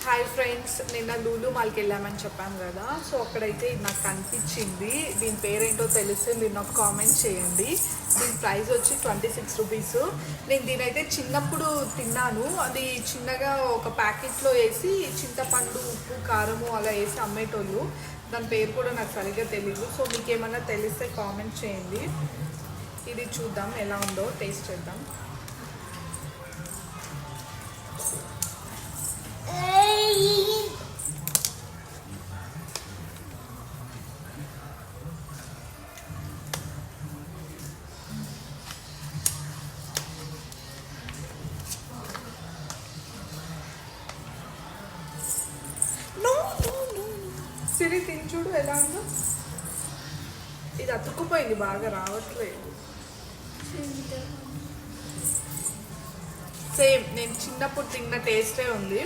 Hi friends, నిన్న లూలు మాల్కి వెళ్ళామని చెప్పాను కదా. సో అక్కడైతే ఇది నాకు కనిపించింది. దీని పేరేంటో తెలిస్తే మీరు నాకు కామెంట్ చేయండి. దీని ప్రైస్ వచ్చి 26 రూపీస్. నేను దీనైతే చిన్నప్పుడు తిన్నాను. అది చిన్నగా ఒక ప్యాకెట్లో వేసి చింతపండు, ఉప్పు, కారము అలా వేసి అమ్మేటోళ్ళు. దాని పేరు కూడా నాకు సరిగ్గా తెలియదు. సో మీకు ఏమన్నా తెలిస్తే కామెంట్ చేయండి. ఇది చూద్దాం ఎలా ఉందో, టేస్ట్ చేద్దాం. సిరి తిని చూడు ఎలా ఉందో. ఇది అతుక్కుపోయింది, బాగా రావట్లేదు. సేమ్ నేను చిన్నప్పుడు తిన్న టేస్టే ఉంది.